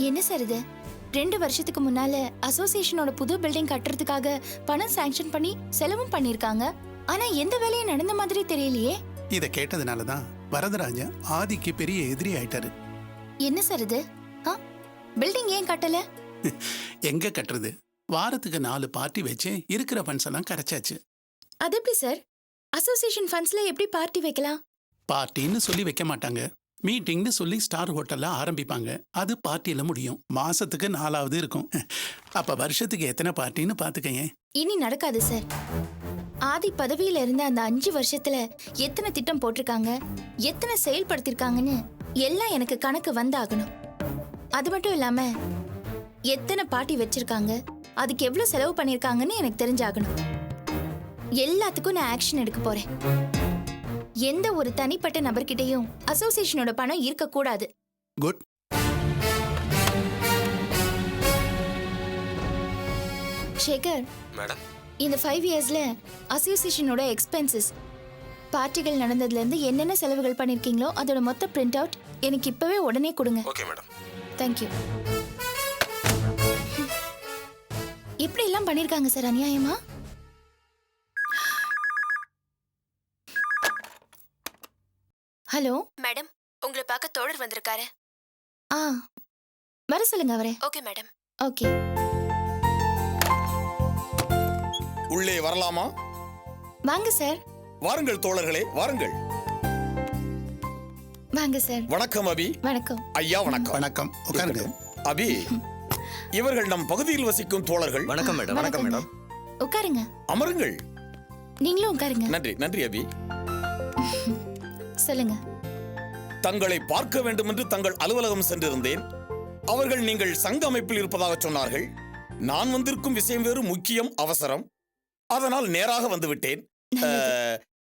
என்ன சார் இது? 2 வருஷத்துக்கு முன்னால அசோசியேஷனோட புது பில்டிங் கட்டுறதுக்காக பணம் சாங்ஷன் பண்ணி செலவும் பண்ணிருக்காங்க. ஆனா எந்த வேலையும் நடந்த மாதிரி தெரியலையே. இத கேட்டதுனாலதான் வரதராஜன் ஆதிக்கு பெரிய எதிரி ஆயிட்டாரு. என்ன சார் இது? பில்டிங் ஏன் கட்டல? எங்க கட்டுறது? வாரத்துக்கு 4 பார்ட்டி வச்சு இருக்கிற ஃபண்ட்ஸ் எல்லாம் கரைச்சாச்சு. அது எப்படி சார்? அசோசியேஷன் ஃபண்ட்ஸ்ல எப்படி பார்ட்டி வைக்கலாம்? பார்ட்டின்னு சொல்லி வைக்க மாட்டாங்க. மீட்டிங்னு சொல்லி ஸ்டார் ஹோட்டல்ல ஆரம்பிப்பாங்க. அது பார்ட்டியில முடியும். மாசத்துக்கு 4வது இருக்கும். அப்ப வருஷத்துக்கு எத்தனை பார்ட்டின்னு பாத்துக்கங்க. இனி நடக்காது சார். ஆதி பதவியில இருந்த அந்த 5 வருஷத்துல எத்தனை திட்டம் போட்டிருக்காங்க, எத்தனை செயல்படுத்திருக்காங்கன்னு எல்லாம் எனக்கு கணக்கு வந்தாகணும். அது மட்டும் இல்லாம எத்தனை பார்ட்டி வச்சிருக்காங்க, அதுக்கு எவ்வளவு செலவு பண்ணிருக்காங்கன்னு எனக்கு தெரிஞ்சாகணும். எல்லாத்துக்கும் நான் ஆக்ஷன் எடுக்க போறேன். எந்த ஒரு தனிப்பட்ட நபர்கிட்டையும் அசோசியேஷனோட பணம் இருக்க கூடாது. குட். சேகர் மேடம், இந்த 5 இயர்ஸ்ல அசோசியேஷனோட எக்ஸ்பென்சஸ், பார்ட்டிகள் நடந்ததுல இருந்து என்னென்ன செலவுகள் பண்ணிருக்கீங்களோ அதோட மொத்த பிரிண்ட் அவுட் எனக்கு இப்பவே உடனே கொடுங்க. Okay madam. தேங்க்யூ. எப்படி எல்லாம் பண்ணிருக்காங்க சார் அநியாயமா? ஹலோ மேடம், உங்களை பார்க்க தோழர் வந்திருக்காரு. வர சொல்லுங்க அவரே. Okay madam. ஓகே. உள்ளே வரலாமா? வாங்க சார். வாருங்கள் தோழர்களே, வாருங்கள். வாங்க சார். வணக்கம் அபி. வணக்கம் ஐயா. வணக்கம். வணக்கம். உட்காருங்க. அபி, இவர்கள் நம் பகுதியில் வசிக்கும் தோழர்கள். வணக்கம் மேடம். வணக்கம் மேடம். உட்காருங்க. அமருங்கள். நீங்களும் உட்காருங்க. நன்றி நன்றி அபி. சொல்லுங்க. தங்களை பார்க்க வேண்டும் என்று தங்கள் அலுவலகம் சென்றிருந்தேன். அவர்கள் நீங்கள் சங்க அமைப்பில் இருப்பதாக சொன்னார்கள். நான் வந்திருக்கும் விஷயம் வேறு முக்கியம், அவசரம். அதனால் நேராக வந்துவிட்டேன்.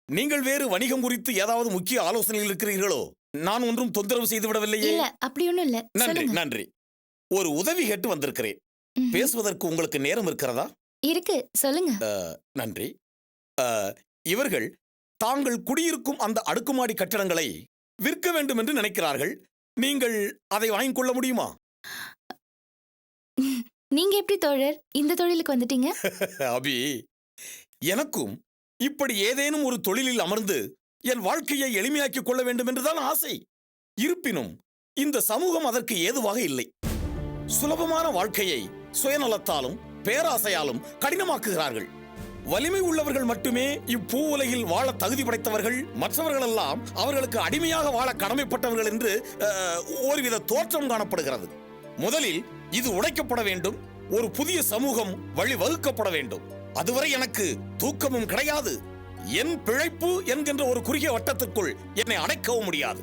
நீங்கள் வேறு வணிகம் குறித்து ஏதாவது முக்கிய ஆலோசனையில் இருக்கிறீர்களோ? நான் ஒன்றும் தொந்தரவு செய்து விடவில்லையே? இல்ல, அப்படி ஒண்ணும் இல்ல. நன்றி நன்றி. ஒரு உதவி கேட்டு வந்திருக்கிறேன். பேசுவதற்கு உங்களுக்கு நேரம் இருக்கிறதா? இருக்கு, சொல்லுங்க. நன்றி. இவர்கள் தாங்கள் குடியிருக்கும் அந்த அடுக்குமாடி கட்டடங்களை விற்க வேண்டும் என்று நினைக்கிறார்கள். நீங்கள் அதை வாங்கிக் கொள்ள முடியுமா? நீங்க எப்படி தோழர் இந்த தொழிலுக்கு வந்துட்டீங்க? அபி, எனக்கும் இப்படி ஏதேனும் ஒரு தொழிலில் அமர்ந்து என் வாழ்க்கையை எளிமையாக்கிக் கொள்ள வேண்டும் என்றுதான் ஆசை. இருப்பினும் இந்த சமூகம் அதற்கு ஏதுவாக இல்லை. சுலபமான வாழ்க்கையை சுயநலத்தாலும் பேராசையாலும் கடினமாக்குகிறார்கள். வலிமை உள்ளவர்கள் மட்டுமே இப்பூ உலகில் வாழ தகுதி படைத்தவர்கள், மற்றவர்கள் எல்லாம் அவர்களுக்கு அடிமையாக வாழ கடமைப்பட்டவர்கள் என்று ஒருவித தோற்றம் காணப்படுகிறது. முதலில் இது உடைக்கப்பட வேண்டும். ஒரு புதிய சமூகம் வழிவகுக்கப்பட வேண்டும். அதுவரை எனக்கு தூக்கமும் கிடையாது. என் பிழைப்பு என்கின்ற ஒரு குறுகிய வட்டத்திற்குள் என்னை அடைக்கவும் முடியாது.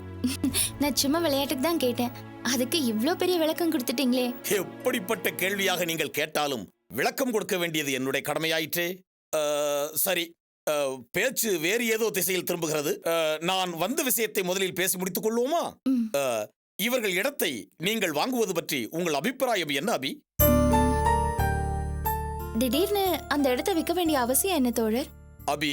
நான் சும்மா விளையாட்டுக்கு தான் கேட்டேன். அதுக்கு இவ்ளோ பெரிய விளக்கம் கொடுத்துட்டீங்களே. எப்படிப்பட்ட கேள்வியாக நீங்கள் கேட்டாலும் விளக்கம் கொடுக்க வேண்டியது என்னுடைய கடமையாயிற்றே. சரி, பேச்சு வேறு ஏதோ திசையில் திரும்புகிறது. நான் வந்த விஷயத்தை முதலில் பேசி முடித்துக் கொள்வோமா? இவர்கள் இடத்தை நீங்கள் வாங்குவது பற்றி உங்கள் அபிப்பிராயம் என்ன அபி? திடீர்னு அந்த இடத்தை விற்க வேண்டிய அவசியம் என்ன தோழர்? அபி,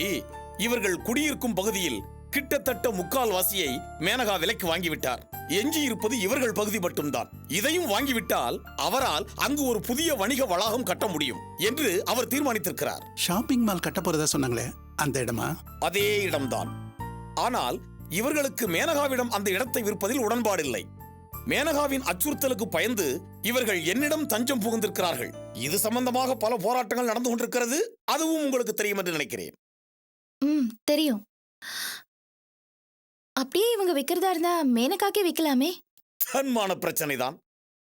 இவர்கள் குடியிருக்கும் பகுதியில் கிட்டத்தட்ட 3/4 வாசியை மேனகா விலைக்கு வாங்கிவிட்டார். எஞ்சி இருப்பது இவர்கள் பகுதி மட்டும்தான். இதையும் வாங்கிவிட்டால் அவரால் அங்கு ஒரு புதிய வணிக வளாகம் கட்ட முடியும் என்று அவர் தீர்மானித்திருக்கிறார். ஷாப்பிங் மால் கட்ட போறதா சொன்னாங்களே, அந்த இடமா? அதே இடம்தான். ஆனால் இவர்களுக்கு மேனகாவிடம் அந்த இடத்தை விற்பதில் உடன்பாடில்லை. மேனகாவின் அச்சுறுத்தலுக்கு பயந்து இவர்கள் என்னிடம் தஞ்சம் புகுந்திருக்கிறார்கள். இது சம்பந்தமாக பல போராட்டங்கள் நடந்து கொண்டிருக்கிறது. அதுவும் உங்களுக்கு தெரியும் என்று நினைக்கிறேன். தெரியும். அப்படியே இவங்க விக்கிறதா இருந்தா மேனகாக்கே விக்கலாமே. தன்மான பிரச்சனைதான்.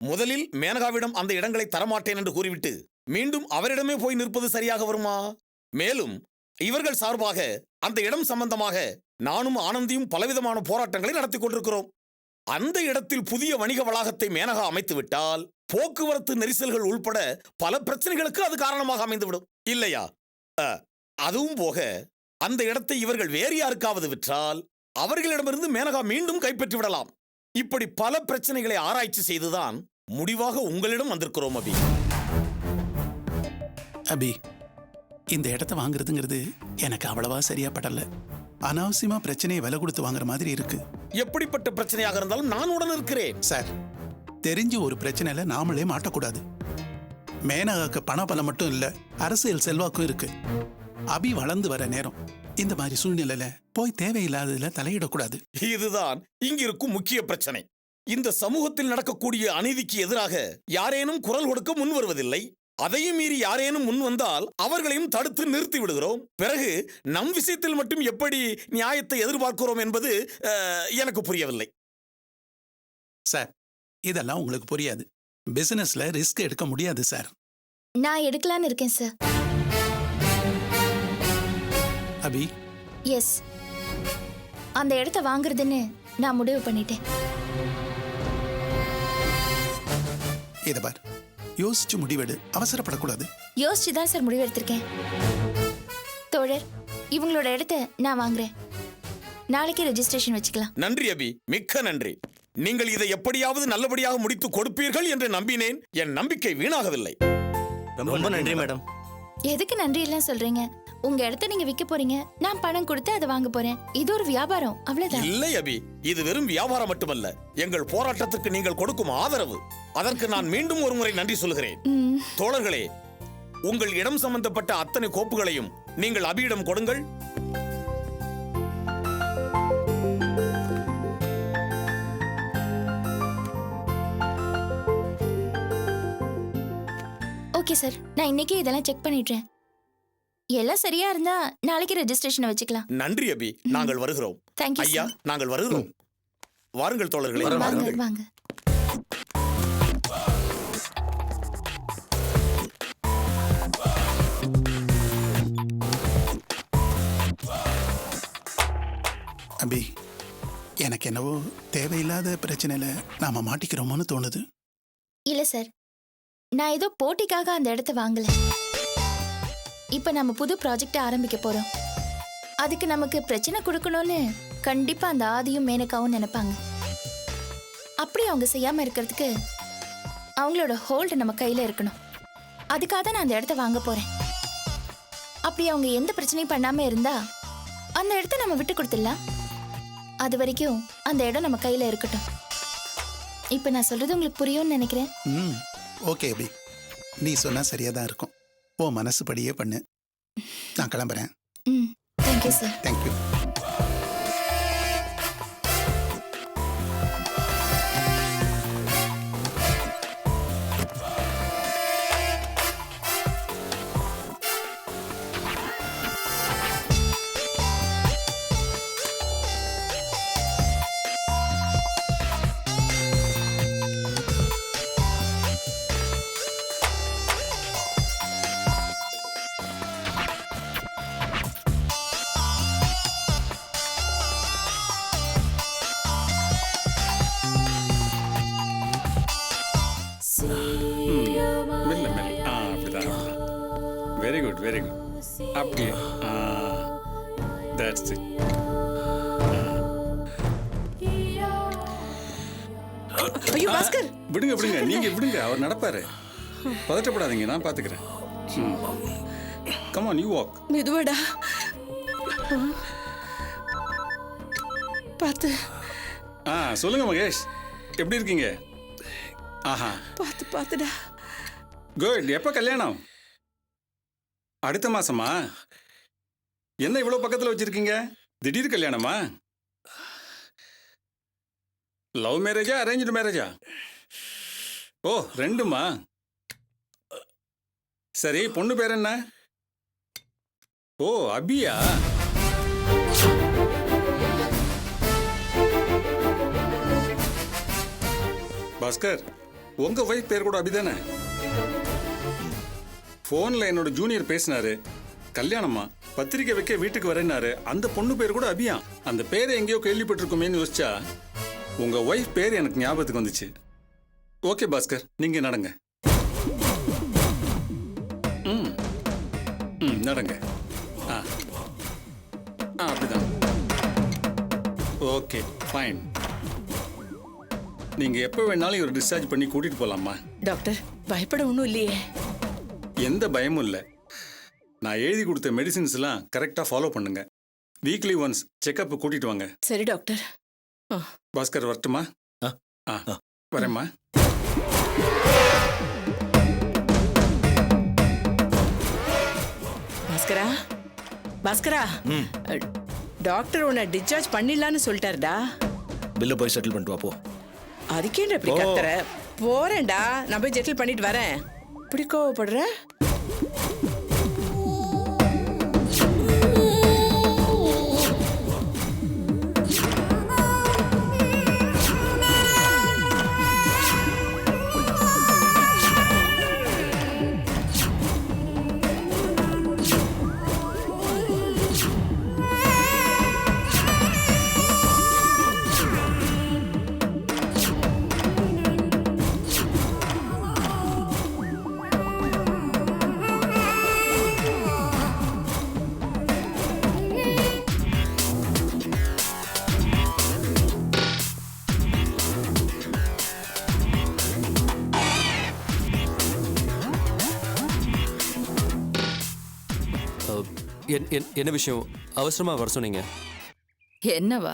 முதலில் மேனகாவிடம் அந்த இடங்களை தரமாட்டேன் என்று கூறிவிட்டு மீண்டும் அவரிடமே போய் நிற்பது சரியாக வருமா? மேலும் இவர்கள் சார்பாக அந்த இடம் சம்பந்தமாக நானும் ஆனந்தியும் பலவிதமான போராட்டங்களை நடத்தி கொண்டிருக்கிறோம். அந்த இடத்தில் புதிய வணிக வளாகத்தை மேனகா அமைத்து விட்டால் போக்குவரத்து நெரிசல்கள் உள்பட பல பிரச்சனைகளுக்கு அது காரணமாக அமைந்துவிடும், இல்லையா? அதுவும் போக அந்த இடத்தை இவர்கள் வேறு யாருக்காவது விற்றால் அவர்களிடமிருந்து மேனகா மீண்டும் கைப்பற்றி விடலாம். இப்படி பல பிரச்சனைகளை ஆராய்ச்சி செய்துதான் முடிவாக உங்களிடம் வந்திருக்கிறோம். அபி, அபி, இந்த இடத்தை வாங்குறதுங்கிறது எனக்கு அவ்வளவா சரியா படல. அனாவசியமா பிரச்சனையை விலை கொடுத்து வாங்குற மாதிரி இருக்கு. எப்படிப்பட்ட பிரச்சனையாக இருந்தாலும் நான் உடன் இருக்கிறேன். சார், தெரிஞ்சு ஒரு பிரச்சனையில நாமளே மாட்டக்கூடாது. மேனகாக்கு பணபலம் மட்டும் இல்ல, அரசியல் செல்வாக்கும் இருக்கு. அபி வளர்ந்து வர நேரம். இந்த மாதிரி சூழ்நிலையில போய் தேவையில்லாததுல தலையிடக்கூடாது. இதுதான் இங்கிருக்கும் முக்கிய பிரச்சனை. இந்த சமூகத்தில் நடக்கக்கூடிய அநீதிக்கு எதிராக யாரேனும் குரல் கொடுக்க முன் வருவதில்லை. அதையும் மீறி யாரேனும் முன் வந்தால் அவர்களையும் தடுத்து நிறுத்தி விடுகிறோம். பிறகு நம் விஷயத்தில் மட்டும் எப்படி நியாயத்தை எதிர்பார்க்கிறோம் என்பது எனக்கு புரியவில்லை. சார், இதெல்லாம் உங்களுக்கு புரியாது. பிசினஸ்ல ரிஸ்க் எடுக்க முடியாது சார். நான் எடுக்கலான்னு இருக்கேன் சார். அபி, எஸ், அந்த இடத்த வாங்குறதுன்னு நான் முடிவு பண்ணிட்டேன். இத பார், யோசிச்சு முடிவெடு, அவசரப்படக்கூடாது. யோசிச்சு தான் சார் முடிவு எடுத்திருக்கேன். தோழர், இவங்களோட இடத்த நான் வாங்குறேன். நாளைக்கே ரெஜிஸ்ட்ரேஷன் வச்சுக்கலாம். நன்றி அபி, மிக்க நன்றி. நீங்கள் இதை எப்படியாவது நல்லபடியாக முடித்து கொடுப்பீர்கள் என்று நம்பினேன். என் நம்பிக்கை வீணாகவில்லை. ரொம்ப நன்றி மேடம். எதுக்கு நன்றி எல்லாம் சொல்றீங்க? உங்க இடத்த நீங்க விற்க போறீங்க, நான் பணம் கொடுத்து அதை வாங்க போறேன். இது ஒரு வியாபாரம், அவ்வளவுதான். இல்லை அபி, இது வெறும் வியாபாரம் மட்டுமல்ல, எங்கள் போராட்டத்திற்கு நீங்கள் கொடுக்கும் ஆதரவு. அதற்கு நான் மீண்டும் ஒரு முறை நன்றி சொல்கிறேன். தோழர்களே, உங்கள் இடம் சம்பந்தப்பட்ட அத்தனை கோப்புகளையும் நீங்கள் அபியிடம் கொடுங்கள். ஓகே சார், நான் இன்னைக்கே இதெல்லாம் செக் பண்ணிடுறேன். எல்லாம் சரியா இருந்தா நாளைக்கு ரெஜிஸ்ட்ரேஷன் வச்சுக்கலாம். நன்றி அபி, நாங்கள் வருகிறோம். தேங்க்யூ ஐயா, நாங்கள் வருகிறோம். வாருங்கள் தோழர்களே, வாங்க வாருங்கள். வாங்க. அபி, எனக்கு என்னவோ தேவையில்லாத பிரச்சனையில நாம மாட்டிக்கிறோமோன்னு தோணுது. இல்ல சார், நான் ஏதோ போட்டிக்காக அந்த இடத்த வாங்கல. இப்ப நம்ம புது ப்ராஜெக்ட் ஆரம்பிக்க போறோம். அதுக்கு நமக்கு பிரச்சனை கொடுக்கணும்னு கண்டிப்பா அந்த ஆதியும் மேனகாவும் நினைப்பாங்க. அப்படி அவங்க செய்யாம இருக்கிறதுக்கு அவங்களோட ஹோல்டு நம்ம கையில இருக்கணும். அதுக்காக தான் நான் அந்த இடத்த வாங்க போறேன். அப்படி அவங்க எந்த பிரச்சனையும் பண்ணாம இருந்தா அந்த இடத்த நம்ம விட்டு கொடுத்துடலாம். அது வரைக்கும் அந்த இடம் நம்ம கையில இருக்கட்டும். இப்ப நான் சொல்றது உங்களுக்கு புரியும்னு நினைக்கிறேன். ஓகே அபி, நீ சொன்னா சரியா தான் இருக்கும். ஓ மனசுபடியே பண்ணு. நான் கிளம்புறேன். Thank you sir. தேங்க்யூ. மெல்ல மெல்ல. அப்படிதான். Very good very good. அப்படியே. That's it. ஐயோ பாஸ்கர், விடுங்க விடுங்க, நீங்க விடுங்க, அவர் நடப்பாரு. பதட்டப்படாதீங்க, நான் பாத்துக்கிறேன். Come on, you walk. மெதுவாடா. பார்த்து. சொல்லுங்க மகேஷ், எப்படி இருக்கீங்க? ஆஹா, பார்த்து பார்த்துடா. குட். எப்போ கல்யாணம்? அடுத்த மாசமா? என்ன இவ்வளோ பக்கத்தில் வச்சிருக்கீங்க? திடீர் கல்யாணமா? லவ் மேரேஜா அரேஞ்ச்டு மேரேஜா? ஓ, ரெண்டுமா? சரி, பொண்ணு பேர் என்ன? ஓ, அபியா? பாஸ்கர், உங்க வைஃப் பேர் கூட அபிதானே? போன்ல என்னோட ஜூனியர் பேசினாரு. கல்யாணமா, பத்திரிக்கை வைக்க வீட்டுக்கு வரேன்னாரு. அந்த பொண்ணு பேர் கூட அபியா. அந்த பேரை எங்கேயோ கேள்விப்பட்டிருக்குமேன்னு யோசிச்சா உங்க ஒய்ஃப் பேர் எனக்கு ஞாபகத்துக்கு வந்துச்சு. ஓகே பாஸ்கர், நீங்க நடங்க. நடங்க. அப்படிதான். Okay, fine. நீங்க எப்போ வேணாலும் இவர் டிஸ்சார்ஜ் பண்ணி கூட்டிட்டு போலாமா? டாக்டர், பயப்பட ஒன்றும் இல்லையே? எந்த பயமும் இல்லை. நான் எழுதி கொடுத்த மெடிசின்ஸ் எல்லாம் கரெக்டா ஃபாலோ பண்ணுங்க. வீக்லி ஒன்ஸ் செக்அப் கூட்டிட்டு வாங்க. சரி டாக்டர். பாஸ்கர் வரட்டுமா? வரேம்மா. பாஸ்கரா பாஸ்கரா டாக்டர் உன்னை டிஸ்சார்ஜ் பண்ணிடலான்னு சொல்லிட்டாருடா. பில்ல போய் செட்டில் பண்ணிட்டு வா போ. அதுக்கேன்ற இப்படி கத்துற? போறேன்டா, நான் போய் செட்டில் பண்ணிட்டு வரேன். இப்படி கோவப்படுற? என்ன விஷயம்? அவசரமா வர சொன்னீங்க? என்னவா?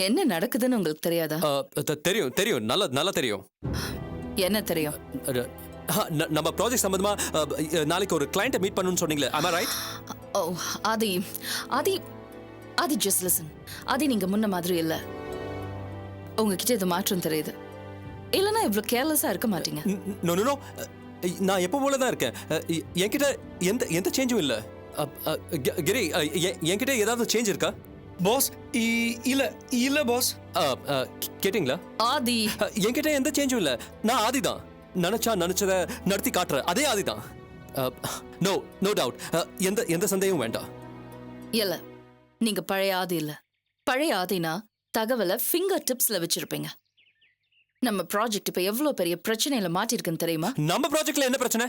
என்ன நடக்குதுன்னு உங்களுக்கு தெரியாதா? தெரியும் தெரியும், நல்லா நல்லா தெரியும். என்ன தெரியும்? நம்ம ப்ராஜெக்ட் சம்பந்தமா நாளைக்கு ஒரு கிளையண்ட்டை மீட் பண்ணணும்னு சொன்னீங்களே, am I right? ஓ, ஆதி ஆதி ஆதி ஜஸ்ட் லிசன். ஆதி நீங்க முன்ன மாதிரி இல்ல. உங்ககிட்ட இது மாற்றம் தெரியுது. இல்லைன்னா இவ்வளவு கேர்லெஸ்ஸா இருக்க மாட்டீங்க. நோ நோ நோ, நான் எப்போ போல தான் இருக்கேன். என்கிட்ட எந்த சேஞ்சும் இல்லை. கிரி, என்கிட்ட ஏதாவது சேஞ்ச் இருக்கா? பாஸ் இல்ல இல்ல பாஸ். கேட்டிங்களா? ஆதி, என்கிட்ட எந்த சேஞ்சும் இல்லை. நான் ஆதி தான். நினைச்சதை நடத்தி காட்டுற அதே ஆதி தான். No no doubt. எந்த சந்தேகமும் வேண்டாம். இல்ல, நீங்க பழைய ஆதி இல்ல. பழைய ஆதினா தகவலை ஃபிங்கர் டிப்ஸ்ல வச்சிருப்பீங்க. நம்ம ப்ராஜெக்ட் இப்ப எவ்வளவு பெரிய பிரச்சனையில மாட்டிருக்குன்னு தெரியுமா? நம்ம ப்ராஜெக்ட்ல என்ன பிரச்சனை?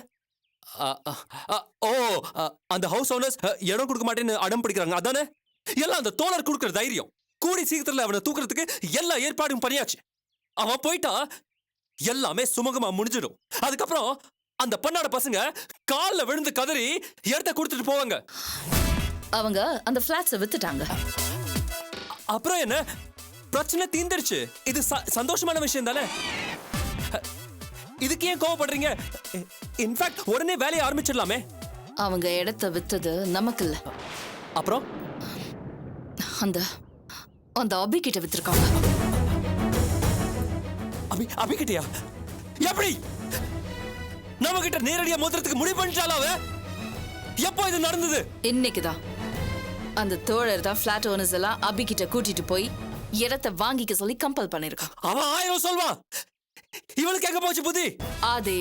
அந்த ஹவுஸ் ஓனர்ஸ் இடம் கொடுக்க மாட்டேன்னு அடம் பிடிக்கிறாங்க, அதானே? எல்லாம் அந்த தோழர் கொடுக்குற தைரியம். கூடி சீக்கிரத்துல அவனை தூக்குறதுக்கு எல்லா ஏற்பாடும் பண்ணியாச்சு. அவன் போயிட்டா எல்லாமே சுமூகமா முடிஞ்சிடும். அதுக்கப்புறம் அந்த பண்ணாட பசங்க கால்ல விழுந்து கதறி இடத்த கொடுத்துட்டு போவாங்க. அவங்க அந்த பிளாட்ஸை வித்துட்டாங்க. அப்புறம் என்ன? பிரச்சனை தீந்துருச்சு. இது சந்தோஷமான விஷயம் தானே? இதுக்கு ஏன் கோவப்படுறீங்க? இன்ஃபேக்ட் உடனே வேலையை ஆரம்பிச்சிடலாமே. அவங்க இடத்த வித்தது நமக்கு இல்ல. அப்புறம் அந்த அந்த அபி கிட்ட வித்திருக்காங்க. அபி கிட்டயா? எப்படி? நம்ம கிட்ட நேரடியா மோதிரத்துக்கு முடிவு பண்ணிட்டால அவ? எப்போ இது நடந்தது? இன்னைக்குதான். அந்த தோழர் தான் பிளாட் ஓனர்ஸ் எல்லாம் அபி கிட்ட கூட்டிட்டு போய் இடத்தை வாங்கிக்க சொல்லி கம்பல் பண்ணிருக்கான். அவன் 1000 சொல்வான். இவளுக்கு எங்க போச்சு புத்தி? ஆதே,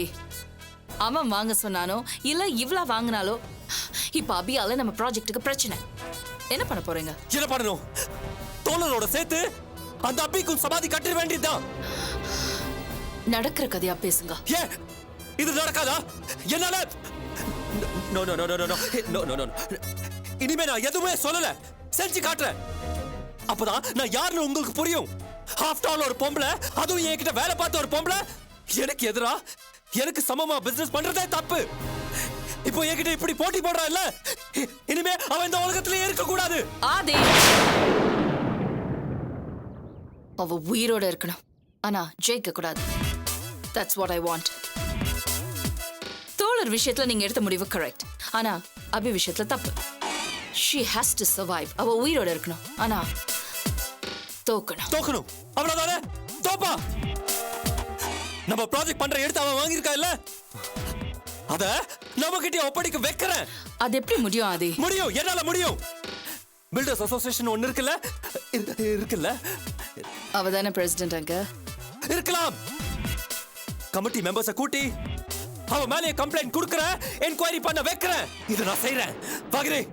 அவன் வாங்க சொன்னானோ இல்ல இவ்ளா வாங்கினாலோ இப்ப அபியால நம்ம ப்ராஜெக்ட்டுக்கு பிரச்சனை. என்ன பண்ண போறீங்க? என்ன பண்ணணும்? தோழரோட சேர்த்து அந்த அபிக்கும் சமாதி கட்ட வேண்டியதுதான். நடக்கிற கதையா பேசுங்க. ஏ, இது நடக்காதா? என்னால no no no no no no no no. இனிமே நான் எதுவுமே சொல்லல, செஞ்சு காட்டுறேன். அப்பதான் நான் யாருன்னு உங்களுக்கு புரியும். ஆஃப்டர் ஆல் ஒரு பொம்பளை, அதுவும் என்கிட்ட வேலை பார்த்த ஒரு பொம்பளை எனக்கு எதிரா எனக்கு சமமா பிசினஸ் பண்றதே தப்பு. இப்போ என்கிட்ட இப்படி போட்டி போடுறா இல்ல, இனிமே அவன் இந்த உலகத்திலே இருக்க கூடாது. ஆதே, அவ உயிரோட இருக்கணும், ஆனா ஜெயிக்க கூடாது. That's what I want. தோழர் விஷயத்துல நீங்க எடுத்த முடிவு கரெக்ட், ஆனா அபி விஷயத்துல தப்பு. She has to survive. அவ உயிரோட இருக்கணும், ஆனா தோக்கணும். அவ்வளவுதானே? தோப்பா? நம்ம ப்ராஜெக்ட் பண்ற எடுத்து அவன் வாங்கியிருக்கா இல்ல, அத நம்ம கிட்ட ஒப்படைக்க வைக்கிறேன். அது எப்படி முடியும் ஆதி? முடியும், என்னால முடியும். பில்டர்ஸ் அசோசியேஷன் ஒன்னு இருக்குல்ல, அவதானே பிரசிடென்ட் அங்க. இருக்கலாம். கமிட்டி மெம்பர்ஸ கூட்டி அவன் மேலே கம்ப்ளைண்ட் கொடுக்கற, என்கொயரி பண்ண வைக்கிறேன். இத நான் செய்றேன். பாக்குறேன்.